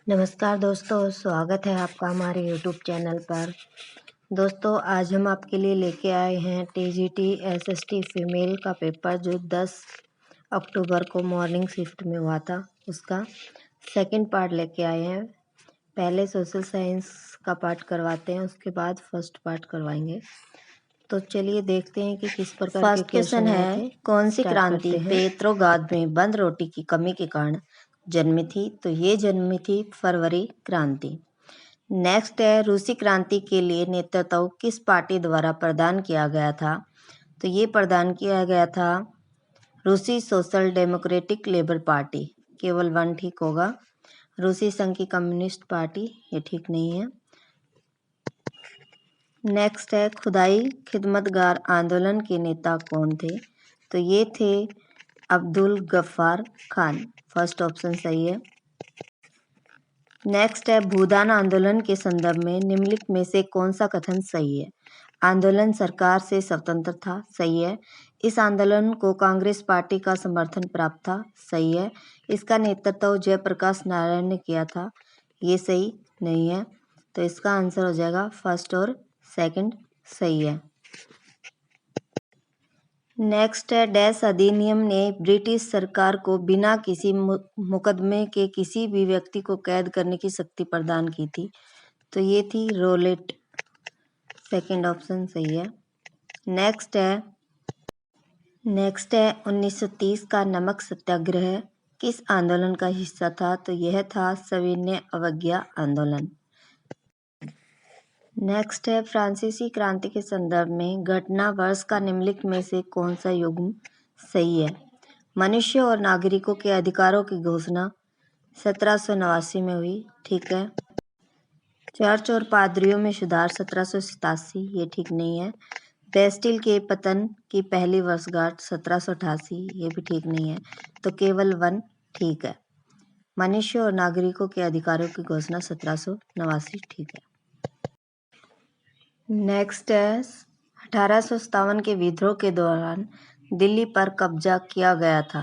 नमस्कार दोस्तों, स्वागत है आपका हमारे यूट्यूब चैनल पर। दोस्तों, आज हम आपके लिए लेके आए हैं टीजीटी एसएसटी फीमेल का पेपर जो 10 अक्टूबर को मॉर्निंग शिफ्ट में हुआ था, उसका सेकंड पार्ट लेके आए हैं। पहले सोशल साइंस का पार्ट करवाते हैं, उसके बाद फर्स्ट पार्ट करवाएंगे। तो चलिए देखते हैं कि किस प्रकार के फर्स्ट क्वेश्चन है, कौन सी क्रांति पेत्रोग्राद में बंद रोटी की कमी के कारण जन्मी थी? तो ये जन्मी थी फरवरी क्रांति। नेक्स्ट है, रूसी क्रांति के लिए नेतृत्व किस पार्टी द्वारा प्रदान किया गया था? तो ये प्रदान किया गया था रूसी सोशल डेमोक्रेटिक लेबर पार्टी। केवल वन ठीक होगा। रूसी संघ की कम्युनिस्ट पार्टी, ये ठीक नहीं है। नेक्स्ट है, खुदाई खिदमतगार आंदोलन के नेता कौन थे? तो ये थे अब्दुल गफ्फार खान। फर्स्ट ऑप्शन सही है। नेक्स्ट है, भूदान आंदोलन के संदर्भ में निम्नलिखित में से कौन सा कथन सही है? आंदोलन सरकार से स्वतंत्र था, सही है। इस आंदोलन को कांग्रेस पार्टी का समर्थन प्राप्त था, सही है। इसका नेतृत्व जयप्रकाश नारायण ने किया था, ये सही नहीं है। तो इसका आंसर हो जाएगा फर्स्ट और सेकंड सही है। नेक्स्ट है, डैश अधिनियम ने ब्रिटिश सरकार को बिना किसी मुकदमे के किसी भी व्यक्ति को कैद करने की शक्ति प्रदान की थी? तो ये थी रोलेट। सेकंड ऑप्शन सही है। नेक्स्ट है 1930 का नमक सत्याग्रह किस आंदोलन का हिस्सा था? तो यह था सविनय अवज्ञा आंदोलन। नेक्स्ट है, फ्रांसीसी क्रांति के संदर्भ में घटना वर्ष का निम्नलिखित में से कौन सा युग्म सही है? मनुष्य और नागरिकों के अधिकारों की घोषणा 1789 में हुई, ठीक है। चर्च और पादरियों में सुधार 1787, ये ठीक नहीं है। बेस्टिल के पतन की पहली वर्षगांठ 1788, ये भी ठीक नहीं है। तो केवल वन ठीक है। मनुष्य और नागरिकों के अधिकारों की घोषणा 1789, ठीक है। नेक्स्ट है, 1857 के विद्रोह के दौरान दिल्ली पर कब्जा किया गया था।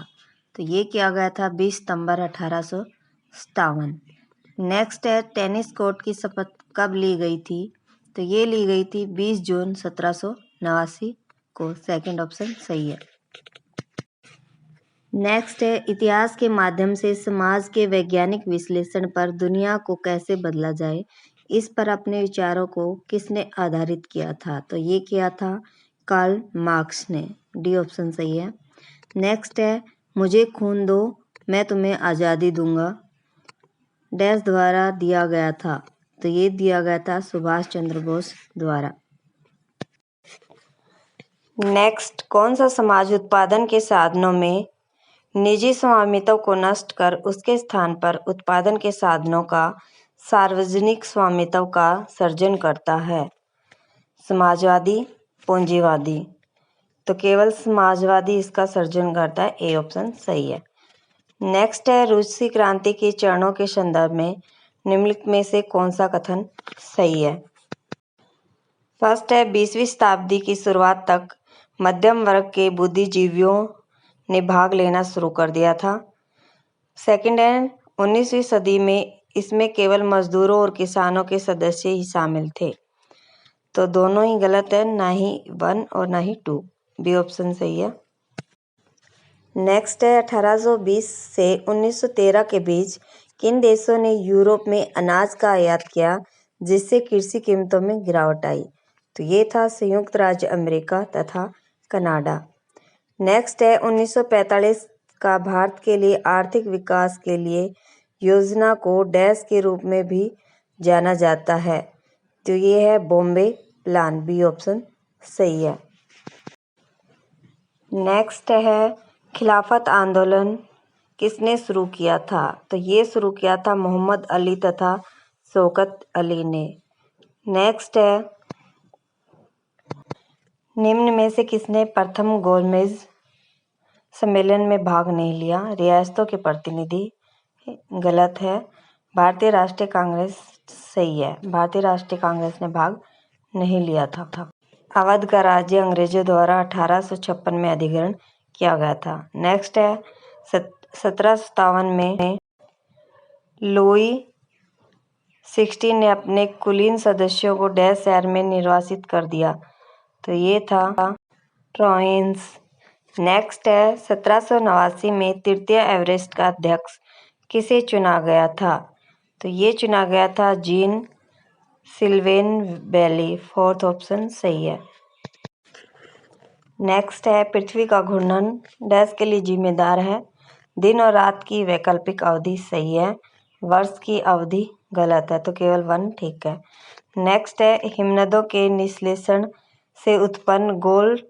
तो ये किया गया था 20 सितंबर 1857। नेक्स्ट है, टेनिस कोर्ट की शपथ कब ली गई थी? तो ये ली गई थी 20 जून 1789 को। सेकंड ऑप्शन सही है। नेक्स्ट है, इतिहास के माध्यम से समाज के वैज्ञानिक विश्लेषण पर दुनिया को कैसे बदला जाए, इस पर अपने विचारों को किसने आधारित किया था? तो ये किया था कार्ल मार्क्स ने। डी ऑप्शन सही है। नेक्स्ट है, मुझे खून दो मैं तुम्हें आज़ादी दूंगा डैश द्वारा दिया गया था? तो ये दिया गया था सुभाष चंद्र बोस द्वारा। नेक्स्ट, कौन सा समाज उत्पादन के साधनों में निजी स्वामित्व को नष्ट कर उसके स्थान पर उत्पादन के साधनों का सार्वजनिक स्वामित्व का सर्जन करता है? समाजवादी, पूंजीवादी? तो केवल समाजवादी इसका सर्जन करता है, ए ऑप्शन सही है। नेक्स्ट है, रूसी क्रांति के चरणों के संदर्भ में निम्नलिखित में से कौन सा कथन सही है? फर्स्ट है, 20वीं शताब्दी की शुरुआत तक मध्यम वर्ग के बुद्धिजीवियों ने भाग लेना शुरू कर दिया था। सेकंड है, 19वीं सदी में इसमें केवल मजदूरों और किसानों के सदस्य ही शामिल थे। तो दोनों ही गलत है, ना ही 1 और ना ही 2। बी ऑप्शन सही है। नेक्स्ट है, 1820 से 1913 के बीच किन देशों ने यूरोप में अनाज का आयात किया जिससे कृषि कीमतों में गिरावट आई? तो ये था संयुक्त राज्य अमेरिका तथा कनाडा। नेक्स्ट है, 1945 का भारत के लिए आर्थिक विकास के लिए योजना को डैश के रूप में भी जाना जाता है? तो ये है बॉम्बे प्लान। बी ऑप्शन सही है। नेक्स्ट है, खिलाफत आंदोलन किसने शुरू किया था? तो ये शुरू किया था मोहम्मद अली तथा शौकत अली ने। नेक्स्ट है, निम्न में से किसने प्रथम गोलमेज सम्मेलन में भाग नहीं लिया? रियासतों के प्रतिनिधि, गलत है। भारतीय राष्ट्रीय कांग्रेस सही है। भारतीय राष्ट्रीय कांग्रेस ने भाग नहीं लिया था। अवध का राज्य अंग्रेजों द्वारा 1856 में अधिग्रहण किया गया था। नेक्स्ट है, 1757 में लुई 16 ने अपने कुलीन सदस्यों को डैश शहर में निर्वासित कर दिया? तो ये था ट्रोयेंस। नेक्स्ट है 1789 में तृतीय एवरेस्ट का अध्यक्ष किसे चुना गया था? तो ये चुना गया था जीन सिल्वेन बैली। फोर्थ ऑप्शन सही है। नेक्स्ट है पृथ्वी का घूर्णन डैश के लिए जिम्मेदार है? दिन और रात की वैकल्पिक अवधि सही है, वर्ष की अवधि गलत है, तो केवल 1 ठीक है। नेक्स्ट है हिमनदों के निश्लेषण से उत्पन्न गोल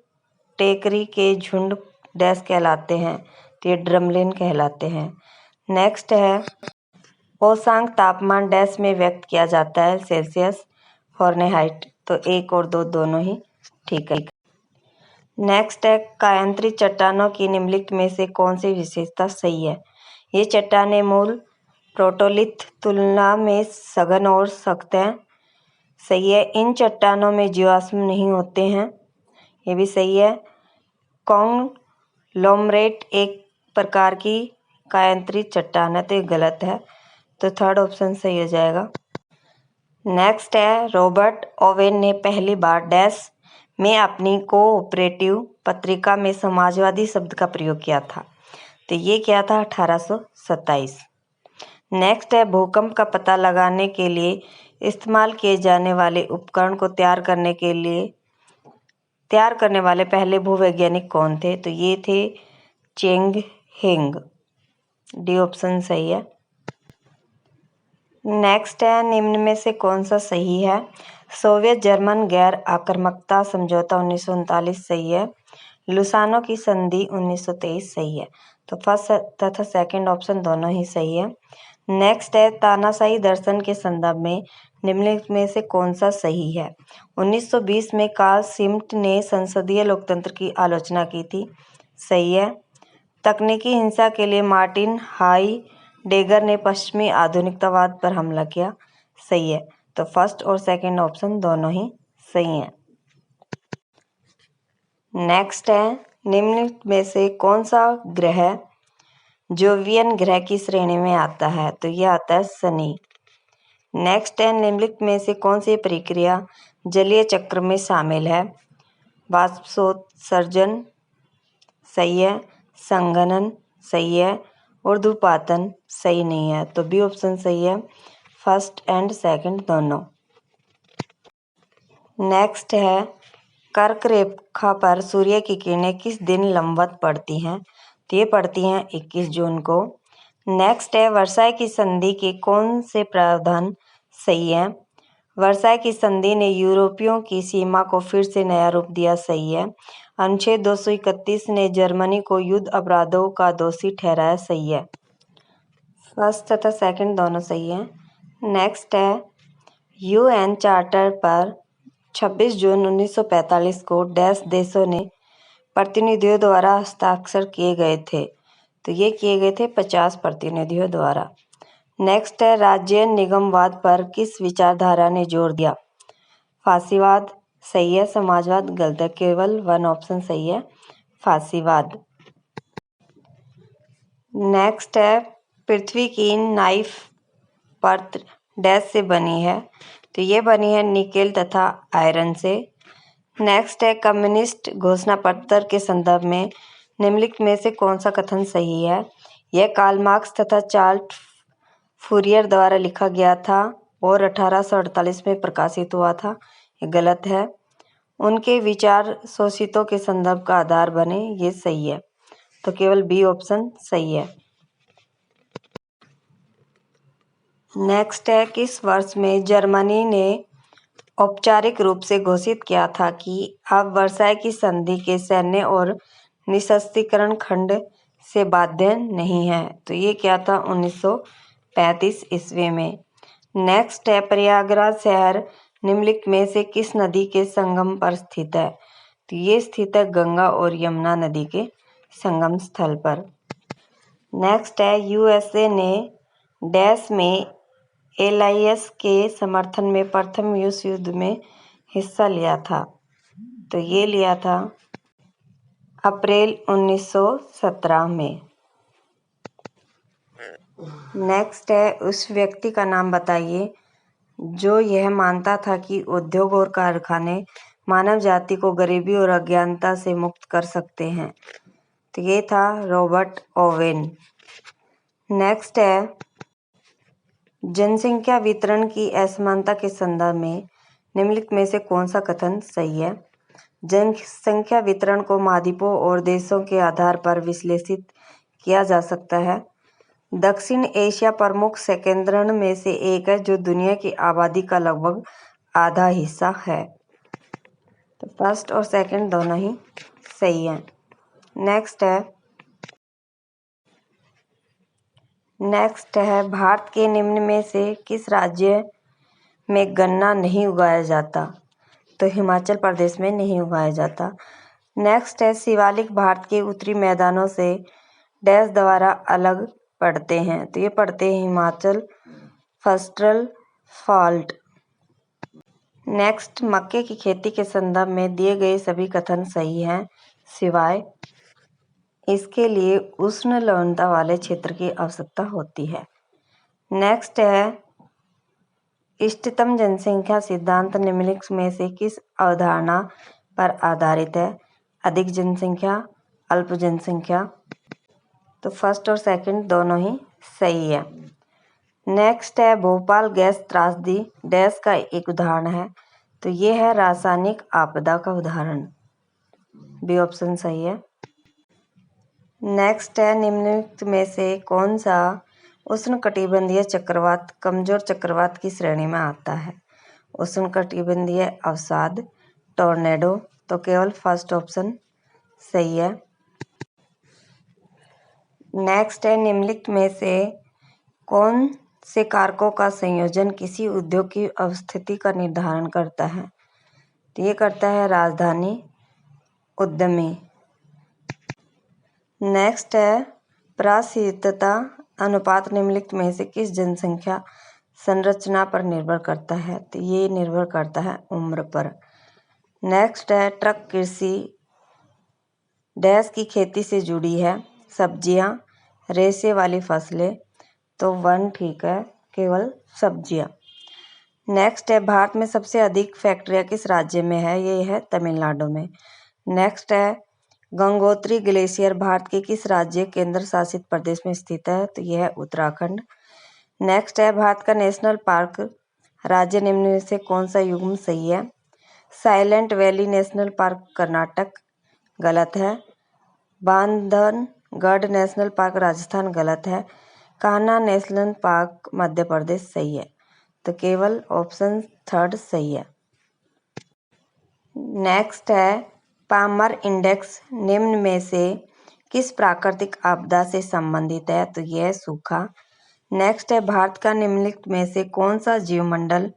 टेकरी के झुंड डैश कहलाते हैं? तो ये ड्रमलिन कहलाते हैं। नेक्स्ट है औसंक तापमान डैश में व्यक्त किया जाता है? Celsius, Fahrenheit. तो 1 और 2 दोनों ही ठीक है। नेक्स्ट है कायांतरित चट्टानों की निम्नलिखित में से कौन सी विशेषता सही है? ये चट्टानें मूल प्रोटोलिथ तुलना में सघन और सख्त हैं। सही है। इन चट्टानों में जीवाश्म नहीं होते हैं। ये भी सही है। कॉन्ग्लोमरेट एक प्रकार की कायांतरित चट्टान है, तो ये गलत है, तो थर्ड ऑप्शन सही हो जाएगा। नेक्स्ट है रॉबर्ट ओवेन ने पहली बार डैश में अपनी कोऑपरेटिव पत्रिका में समाजवादी शब्द का प्रयोग किया था? तो ये क्या था? 1827। नेक्स्ट है भूकंप का पता लगाने के लिए इस्तेमाल किए जाने वाले उपकरण को तैयार करने वाले पहले भूवैज्ञानिक कौन थे? तो ये थे चेंग हिंग। डी ऑप्शन सही है। नेक्स्ट है निम्न में से कौन सा सही है? सोवियत जर्मन गैर आक्रामकता समझौता 1939 सही है। लुसानो की संधि 1923 सही है। तो फर्स्ट तथा सेकंड ऑप्शन दोनों ही सही है। नेक्स्ट है तानाशाही दर्शन के संदर्भ में निम्नलिखित में से कौन सा सही है? 1920 में कार्ल शिमिट ने संसदीय लोकतंत्र की आलोचना की थी? सही है। तकनीकी हिंसा के लिए मार्टिन हाइडेगर ने पश्चिमी आधुनिकतावाद पर हमला किया? सही है। तो फर्स्ट और सेकंड ऑप्शन दोनों ही सही हैं। नेक्स्ट है निम्नलिखित में से कौन सा ग्रह जोवियन ग्रह की श्रेणी में आता है? तो यह आता है शनि। नेक्स्ट है निम्नलिखित में से कौन सी प्रक्रिया जलीय चक्र में शामिल है? वाष्पोत्सर्जन सही है, संघनन सही है, ऊर्ध्वपातन सही नहीं है, तो बी ऑप्शन सही है, फर्स्ट एंड सेकंड दोनों। नेक्स्ट है कर्क रेखा पर सूर्य की किरणें किस दिन लंबवत पड़ती हैं? तो ये पड़ती हैं 21 जून को। नेक्स्ट है वर्साई की संधि के कौन से प्रावधान सही है? वर्साई की संधि ने यूरोपियों की सीमा को फिर से नया रूप दिया? सही है। अनुच्छेद 231 ने जर्मनी को युद्ध अपराधों का दोषी ठहराया? सही है। फर्स्ट तथा सेकंड दोनों सही है। नेक्स्ट है यूएन चार्टर पर 26 जून 1945 को डैश देशों ने प्रतिनिधियों द्वारा हस्ताक्षर किए गए थे? तो ये किए गए थे 50 प्रतिनिधियों द्वारा। नेक्स्ट है राज्य निगमवाद पर किस विचारधारा ने जोर दिया? फांसीवाद सही है, समाजवाद गलत है, केवल 1 ऑप्शन सही है, फांसीवाद। नेक्स्ट है पृथ्वी की नाइफ परत डैश से बनी है? तो ये बनी है निकेल तथा आयरन से। नेक्स्ट है कम्युनिस्ट घोषणा पत्र के संदर्भ में निम्नलिखित में से कौन सा कथन सही है? यह कार्ल मार्क्स तथा चार्ल्स फूरियर द्वारा लिखा गया था और 1848 में प्रकाशित हुआ था? ये गलत है। उनके विचार शोषितों के संदर्भ का आधार बने? ये सही है, तो केवल बी ऑप्शन सही है। नेक्स्ट है किस वर्ष में जर्मनी ने औपचारिक रूप से घोषित किया था कि अब वर्साई की संधि के सैन्य और निशस्त्रीकरण खंड से बाध्य नहीं है? तो ये क्या था? 1935 ईस्वी में। नेक्स्ट है प्रयागराज शहर निम्नलिखित में से किस नदी के संगम पर स्थित है? तो ये स्थित है गंगा और यमुना नदी के संगम स्थल पर। नेक्स्ट है यूएसए ने डैश में एलाइस के समर्थन में प्रथम विश्व युद्ध में हिस्सा लिया था? तो ये लिया था अप्रैल 1917 में। नेक्स्ट है उस व्यक्ति का नाम बताइए जो यह मानता था कि उद्योग और कारखाने मानव जाति को गरीबी और अज्ञानता से मुक्त कर सकते हैं। तो ये था रॉबर्ट ओवेन। नेक्स्ट है जनसंख्या वितरण की असमानता के संदर्भ में निम्नलिखित में से कौन सा कथन सही है। जनसंख्या वितरण को महाद्वीपों और देशों के आधार पर विश्लेषित किया जा सकता है। दक्षिण एशिया प्रमुख सेकेंद्रण में से एक है जो दुनिया की आबादी का लगभग आधा हिस्सा है। तो फर्स्ट और सेकंड दोनों ही सही है। नेक्स्ट है भारत के निम्न में से किस राज्य में गन्ना नहीं उगाया जाता। तो हिमाचल प्रदेश में नहीं उगाया जाता। नेक्स्ट है शिवालिक भारत के उत्तरी मैदानों से डैश द्वारा अलग पड़ते हैं। तो ये पड़ते हैं हिमाचल फस्ट्रल फॉल्ट। नेक्स्ट मक्के की खेती के संदर्भ में दिए गए सभी कथन सही हैं सिवाय इसके लिए उष्ण लवणता वाले क्षेत्र की आवश्यकता होती है। नेक्स्ट है इष्टतम जनसंख्या सिद्धांत निम्नलिखित में से किस अवधारणा पर आधारित है। अधिक जनसंख्या, अल्प जनसंख्या। तो फर्स्ट और सेकंड दोनों ही सही है। नेक्स्ट है भोपाल गैस त्रासदी डैश का एक उदाहरण है। तो ये है रासायनिक आपदा का उदाहरण। बी ऑप्शन सही है। नेक्स्ट है निम्नलिखित में से कौन सा उष्णकटिबंधीय चक्रवात कमजोर चक्रवात की श्रेणी में आता है। उष्णकटिबंधीय अवसाद, टॉर्नेडो। तो केवल फर्स्ट ऑप्शन सही है। नेक्स्ट है निम्नलिखित में से कौन से कारकों का संयोजन किसी उद्योग की अवस्थिति का निर्धारण करता है। तो ये करता है राजधानी उद्यमी। नेक्स्ट है प्रायश्चित्तता अनुपात निम्नलिखित में से किस जनसंख्या संरचना पर निर्भर करता है। तो ये निर्भर करता है उम्र पर। नेक्स्ट है ट्रक कृषि डैश की खेती से जुड़ी है। सब्जियां, रेशे वाली फसलें। तो 1 ठीक है, केवल सब्जियां। नेक्स्ट है भारत में सबसे अधिक फैक्ट्रियां किस राज्य में है। ये है तमिलनाडु में। नेक्स्ट है गंगोत्री ग्लेशियर भारत के किस राज्य केंद्र शासित प्रदेश में स्थित है। तो यह है उत्तराखंड। नेक्स्ट है भारत का नेशनल पार्क राज्य निम्न में से कौन सा युग्म सही है। Silent valley national park Karnataka गलत है। बांधनगढ़ नेशनल पार्क राजस्थान गलत है। कान्हा नेशनल पार्क मध्य प्रदेश सही है। तो केवल ऑप्शन थर्ड सही है। नेक्स्ट है पामर इंडेक्स निम्न में से किस प्राकृतिक आपदा से संबंधित है। तो यह सूखा। नेक्स्ट है भारत का निम्नलिखित में से कौन सा जीवमंडल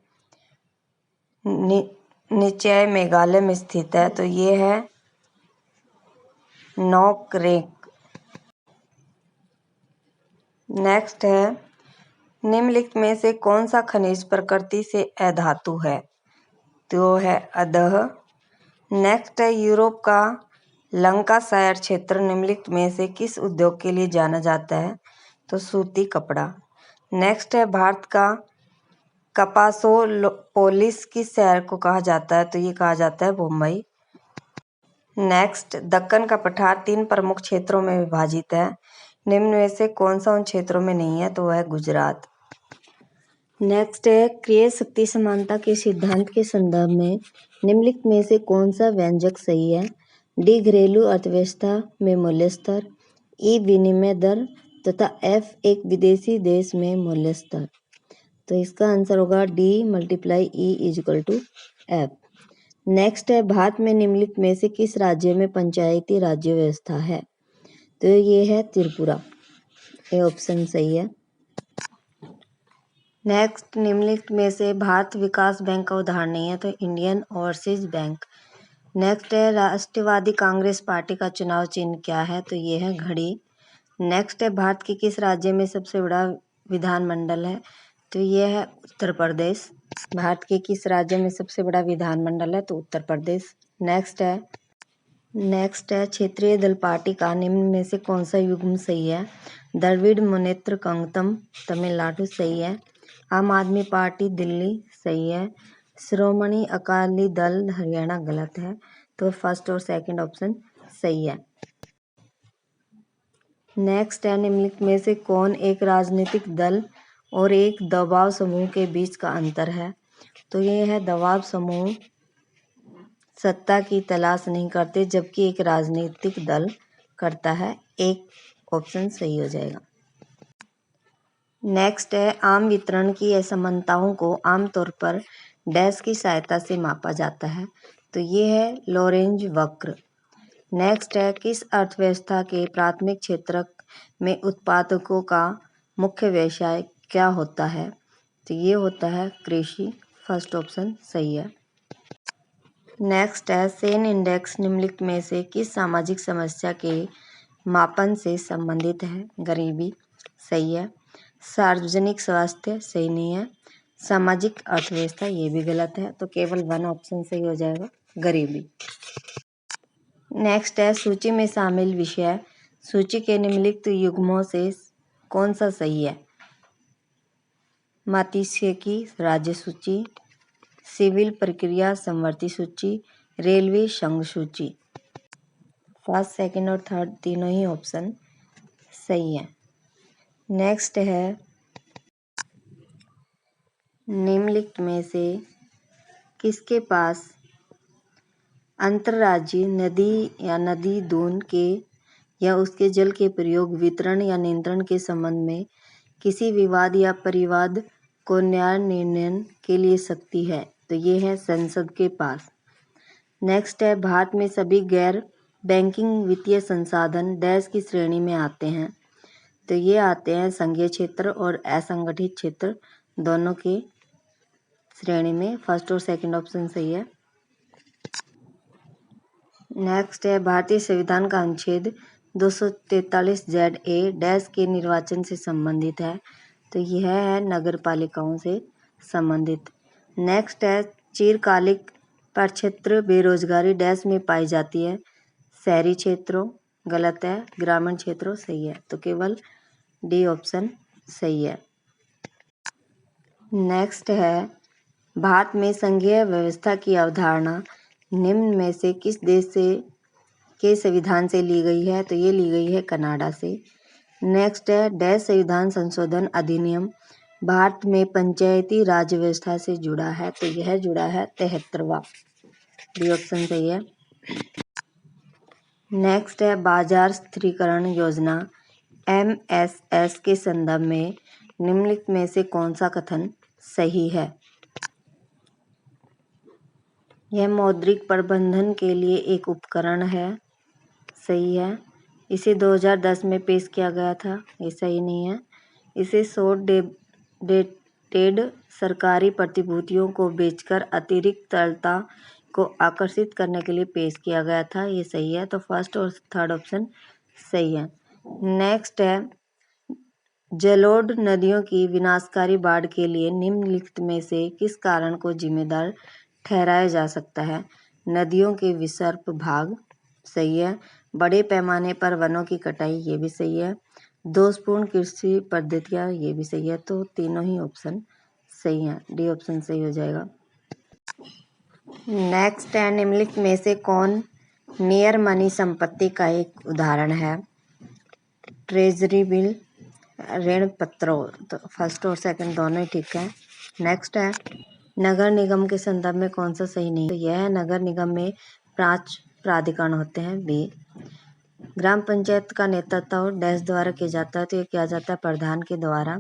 निचय मेघालय में स्थित है। तो ये है नोकरेक। नेक्स्ट है निम्नलिखित में से कौन सा खनिज प्रकृति से अधातु है। तो है अदह। नेक्स्ट है यूरोप का लंकाशायर क्षेत्र निम्नलिखित में से किस उद्योग के लिए जाना जाता है। तो सूती कपड़ा। नेक्स्ट है भारत का कपासोपोलिस किस शहर को कहा जाता है। तो ये कहा जाता है मुंबई। नेक्स्ट दक्कन का पठार 3 प्रमुख क्षेत्रों में विभाजित है। निम्न में से कौन सा उन क्षेत्रों में नहीं है। तो वह है गुजरात। नेक्स्ट है क्रय शक्ति समानता के सिद्धांत के संदर्भ में निम्नलिखित में से कौन सा व्यंजक सही है। डी घरेलू अर्थव्यवस्था में मूल्य स्तर, ई विनिमय दर तथा एफ एक विदेशी देश में मूल्य स्तर। तो इसका आंसर होगा डी × ई = एफ। नेक्स्ट है भारत में निम्नलिखित में से किस राज्य में पंचायती राज्य व्यवस्था है। तो ये है त्रिपुरा। ये ऑप्शन सही है। नेक्स्ट निम्नलिखित में से भारत विकास बैंक का उदाहरण नहीं है। तो इंडियन ओवरसीज बैंक। नेक्स्ट है राष्ट्रवादी कांग्रेस पार्टी का चुनाव चिन्ह क्या है। तो ये है घड़ी। नेक्स्ट है भारत के किस राज्य में सबसे बड़ा विधानमंडल है। तो ये है उत्तर प्रदेश। भारत के किस राज्य में सबसे बड़ा विधानमंडल है। तो उत्तर प्रदेश। नेक्स्ट है क्षेत्रीय दल पार्टी का निम्न में से कौन सा युग्म सही है। द्रविड़ मुनेत्र कंगतम तमिलनाडु सही है। आम आदमी पार्टी दिल्ली सही है। श्रोमणी अकाली दल हरियाणा गलत है, तो फर्स्ट और सेकंड ऑप्शन सही है। नेक्स्ट है, निम्नलिखित में से कौन एक राजनीतिक दल और एक दबाव समूह के बीच का अंतर है? तो ये है दबाव समूह सत्ता की तलाश नहीं करते, जबकि एक राजनीतिक दल करता है। एक ऑप्शन सही हो जाएगा। नेक्स्ट है, आम वितरण की असमानताओं को आमतौर पर डैश की सहायता से मापा जाता है। तो ये है लॉरेंज वक्र। नेक्स्ट है, किस अर्थव्यवस्था के प्राथमिक क्षेत्र में उत्पादकों का मुख्य व्यवसाय क्या होता है? तो ये होता है कृषि। फर्स्ट ऑप्शन सही है। नेक्स्ट है, सेन इंडेक्स निम्नलिखित में से किस सामाजिक समस्या के मापन से संबंधित है? गरीबी सही है। सार्वजनिक स्वास्थ्य सही नहीं है। सामाजिक अर्थव्यवस्था ये भी गलत है, तो केवल वन ऑप्शन सही हो जाएगा, गरीबी। नेक्स्ट है, सूची में शामिल विषय सूची के निम्नलिखित युग्मों से कौन सा सही है? मात्स्यिकी राज्य सूची, सिविल प्रक्रिया समवर्ती सूची, रेलवे संघ सूची। फर्स्ट, सेकंड और थर्ड तीनों ही ऑप्शन सही है। नेक्स्ट है, निम्नलिखित में से किसके पास अंतर्राज्यीय नदी या नदी दून के या उसके जल के प्रयोग, वितरण या नियंत्रण के संबंध में किसी विवाद या परिवाद को न्याय निर्णय के लिए शक्ति है? तो ये है संसद के पास। नेक्स्ट है, भारत में सभी गैर बैंकिंग वित्तीय संसाधन डैश की श्रेणी में आते हैं? तो ये आते हैं संघीय क्षेत्र और असंगठित क्षेत्र दोनों की श्रेणी में। फर्स्ट और सेकंड ऑप्शन सही है। नेक्स्ट है, भारतीय संविधान का अनुच्छेद 243 डैश के निर्वाचन से संबंधित है? तो यह है नगर पालिकाओं से संबंधित। नेक्स्ट है, चिरकालिक प्रक्षेत्र बेरोजगारी डैश में पाई जाती है? शहरी क्षेत्रों गलत है, ग्रामीण क्षेत्रों सही है, तो केवल डी ऑप्शन सही है। नेक्स्ट है, भारत में संघीय व्यवस्था की अवधारणा निम्न में से किस देश से के संविधान से ली गई है? तो ये ली गई है कनाडा से। नेक्स्ट है, डैश संविधान संशोधन अधिनियम भारत में पंचायती राज व्यवस्था से जुड़ा है? तो यह जुड़ा है 73वां। डी ऑप्शन सही है। नेक्स्ट है, बाजार स्थिरीकरण योजना MSS के संदर्भ में निम्नलिखित में से कौन सा कथन सही है? यह मौद्रिक प्रबंधन के लिए एक उपकरण है, सही है। इसे 2010 में पेश किया गया था, ये सही नहीं है। इसे शॉर्ट डेटेड सरकारी प्रतिभूतियों को बेचकर अतिरिक्त तरलता को आकर्षित करने के लिए पेश किया गया था, ये सही है। तो फर्स्ट और थर्ड ऑप्शन सही है। नेक्स्ट है, जलोढ़ नदियों की विनाशकारी बाढ़ के लिए निम्नलिखित में से किस कारण को जिम्मेदार ठहराया जा सकता है? नदियों के विसर्प भाग सही है। बड़े पैमाने पर वनों की कटाई ये भी सही है। दोषपूर्ण कृषि पद्धतियाँ ये भी सही है, तो तीनों ही ऑप्शन सही हैं, डी ऑप्शन सही हो जाएगा। नेक्स्ट है, निम्नलिखित में से कौन नियर मनी संपत्ति का एक उदाहरण है? ट्रेजरी बिल, ऋण पत्रों, तो फर्स्ट और सेकंड दोनों ही ठीक है। नेक्स्ट है, नगर निगम के संदर्भ में कौन सा सही नहीं? तो यह है, नगर निगम में 5 प्राधिकरण होते हैं। बी, ग्राम पंचायत का नेतृत्व डैश द्वारा किया जाता है? तो ये किया जाता है प्रधान के द्वारा।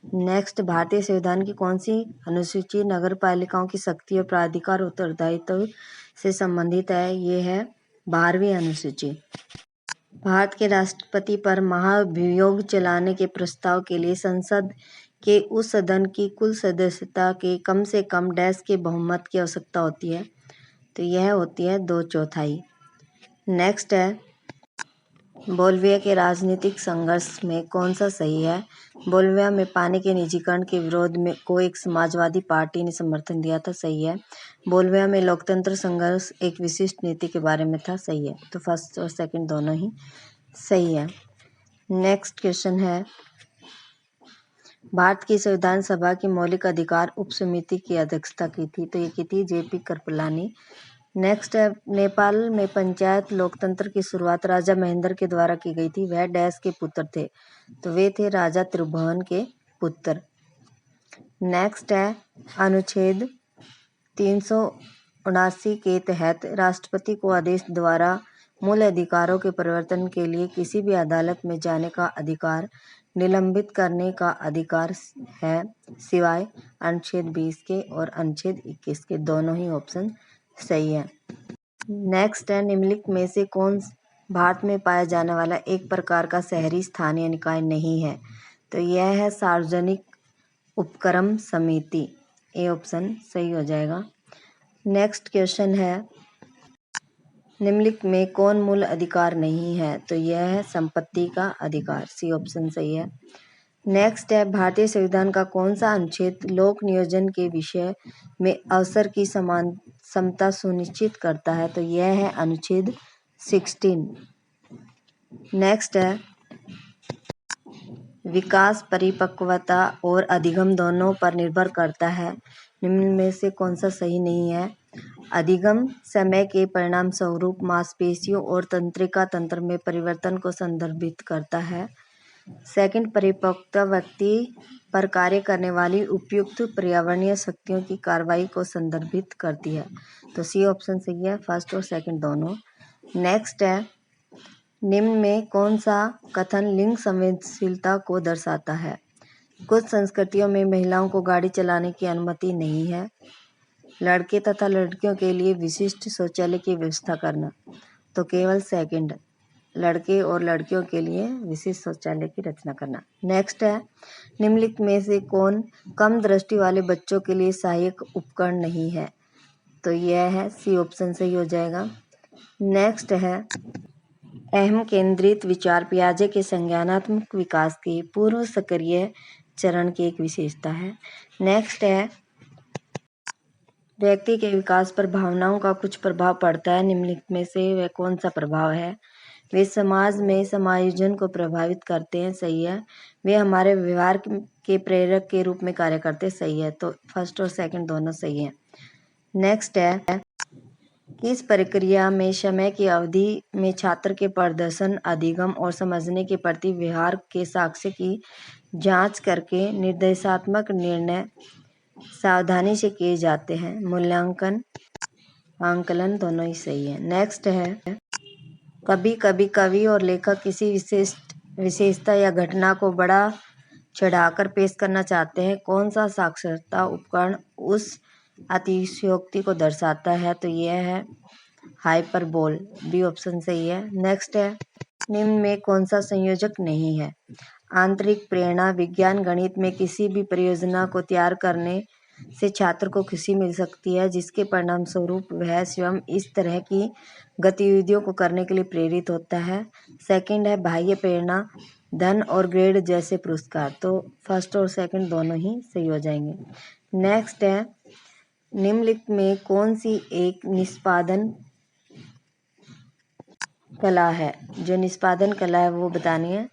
नेक्स्ट, भारतीय संविधान की कौन सी अनुसूची नगर पालिकाओं की शक्ति और प्राधिकार उत्तरदायित्व से संबंधित है? ये है 12वीं अनुसूची। भारत के राष्ट्रपति पर महाभियोग चलाने के प्रस्ताव के लिए संसद के उस सदन की कुल सदस्यता के कम से कम डैश के बहुमत की आवश्यकता होती है? तो यह होती है 2/4। नेक्स्ट है, बोलिविया के राजनीतिक संघर्ष में कौन सा सही है? बोलिविया में पानी के निजीकरण के विरोध में को एक समाजवादी पार्टी ने समर्थन दिया था, सही है। बोलिविया में लोकतंत्र संघर्ष एक विशिष्ट नीति के बारे में था, सही है। तो फर्स्ट और सेकंड दोनों ही सही है। नेक्स्ट क्वेश्चन है, भारत की संविधान सभा की मौलिक अधिकार उप समिति की अध्यक्षता की थी, तो ये की थी जेपी कृपलानी। नेक्स्ट है, नेपाल में पंचायत लोकतंत्र की शुरुआत राजा महेंद्र के द्वारा की गई थी। वह डैश के पुत्र थे, तो वे थे राजा त्रिभुवन के पुत्र। नेक्स्ट है, अनुच्छेद 379 के तहत राष्ट्रपति को आदेश द्वारा मूल अधिकारों के परिवर्तन के लिए किसी भी अदालत में जाने का अधिकार, निलंबित करने का अधिकार है, सिवाय अनुच्छेद 20 के और अनुच्छेद 21 के। दोनों ही ऑप्शन सही है। नेक्स्ट है, निम्नलिखित में से कौन भारत में पाया जाने वाला एक प्रकार का शहरी स्थानीय निकाय नहीं है, तो यह है सार्वजनिक उपक्रम समिति। ए ऑप्शन सही हो जाएगा। नेक्स्ट क्वेश्चन है, निम्नलिखित में कौन मूल अधिकार नहीं है, तो यह है संपत्ति का अधिकार। सी ऑप्शन सही है। नेक्स्ट है, भारतीय संविधान का कौन सा अनुच्छेद लोक नियोजन के विषय में अवसर की समता सुनिश्चित करता है, तो यह है अनुच्छेद 16। नेक्स्ट है, विकास परिपक्वता और अधिगम दोनों पर निर्भर करता है, निम्न में से कौन सा सही नहीं है। अधिगम समय के परिणाम स्वरूप मांसपेशियों और तंत्रिका तंत्र में परिवर्तन को संदर्भित करता है। सेकंड, परिपक्वता व्यक्ति पर कार्य करने वाली उपयुक्त पर्यावरणीय शक्तियों की कार्रवाई को संदर्भित करती है, तो सी ऑप्शन सही है, फर्स्ट और सेकंड दोनों। नेक्स्ट है, निम्न में कौन सा कथन लिंग संवेदनशीलता को दर्शाता है। कुछ संस्कृतियों में महिलाओं को गाड़ी चलाने की अनुमति नहीं है। लड़के तथा लड़कियों के लिए विशिष्ट शौचालय की व्यवस्था करना, तो केवल सेकंड, लड़के और लड़कियों के लिए विशिष्ट शौचालय की रचना करना। नेक्स्ट है, निम्नलिखित में से कौन कम दृष्टि वाले बच्चों के लिए सहायक उपकरण नहीं है, तो यह है सी ऑप्शन सही हो जाएगा। नेक्स्ट है, अहम केंद्रित विचार पियाजे के संज्ञानात्मक विकास के पूर्व सक्रिय चरण की एक विशेषता है। नेक्स्ट है, व्यक्ति के विकास पर भावनाओं का कुछ प्रभाव पड़ता है, निम्नलिखित में से वह कौन सा प्रभाव है। वे समाज में समायोजन को प्रभावित करते हैं, सही है। वे हमारे व्यवहार के प्रेरक के रूप में कार्य करते हैं, सही है। तो फर्स्ट और सेकंड दोनों सही है। नेक्स्ट है, किस प्रक्रिया में समय की अवधि में छात्र के प्रदर्शन, अधिगम और समझने के प्रति व्यवहार के साक्ष्य की जांच करके निर्देशात्मक निर्णय सावधानी से किए जाते हैं। मूल्यांकन, आंकलन दोनों ही सही है। नेक्स्ट है, कभी कभी कवि और लेखक किसी विशेषता या घटना को बड़ा चढ़ाकर पेश करना चाहते हैं। कौन सा साक्षरता उपकरण उस अतिशयोक्ति को दर्शाता है, तो यह है हाइपरबोल। बी ऑप्शन सही है। नेक्स्ट है, निम्न में कौन सा संयोजक नहीं है। आंतरिक प्रेरणा, विज्ञान गणित में किसी भी परियोजना को तैयार करने से छात्र को खुशी मिल सकती है, जिसके परिणाम स्वरूप वह स्वयं इस तरह की गतिविधियों को करने के लिए प्रेरित होता है। सेकंड है, बाह्य प्रेरणा, धन और ग्रेड जैसे पुरस्कार, तो फर्स्ट और सेकंड दोनों ही सही हो जाएंगे। नेक्स्ट है, निम्नलिखित में कौन सी एक निष्पादन कला है। जो निष्पादन कला है वो बतानी है।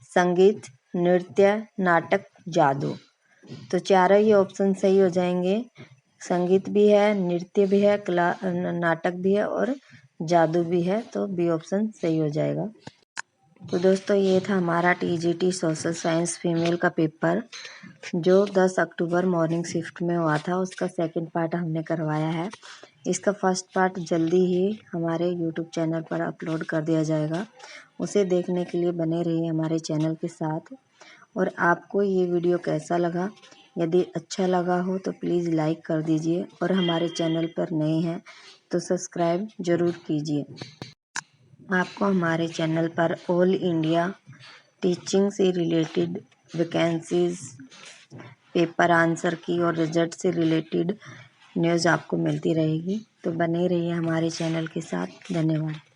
संगीत, नृत्य, नाटक, जादू, तो चारों ही ऑप्शन सही हो जाएंगे। संगीत भी है, नृत्य भी है, कला नाटक भी है और जादू भी है, तो बी ऑप्शन सही हो जाएगा। तो दोस्तों ये था हमारा टीजीटी सोशल साइंस फीमेल का पेपर जो 10 अक्टूबर मॉर्निंग शिफ्ट में हुआ था। उसका सेकंड पार्ट हमने करवाया है। इसका फर्स्ट पार्ट जल्दी ही हमारे यूट्यूब चैनल पर अपलोड कर दिया जाएगा। उसे देखने के लिए बने रहिए हमारे चैनल के साथ। और आपको ये वीडियो कैसा लगा, यदि अच्छा लगा हो तो प्लीज़ लाइक कर दीजिए और हमारे चैनल पर नए हैं तो सब्सक्राइब ज़रूर कीजिए। आपको हमारे चैनल पर ऑल इंडिया टीचिंग से रिलेटेड वैकेंसीज, पेपर आंसर की और रिजल्ट से रिलेटेड न्यूज़ आपको मिलती रहेगी। तो बने रहिए हमारे चैनल के साथ। धन्यवाद।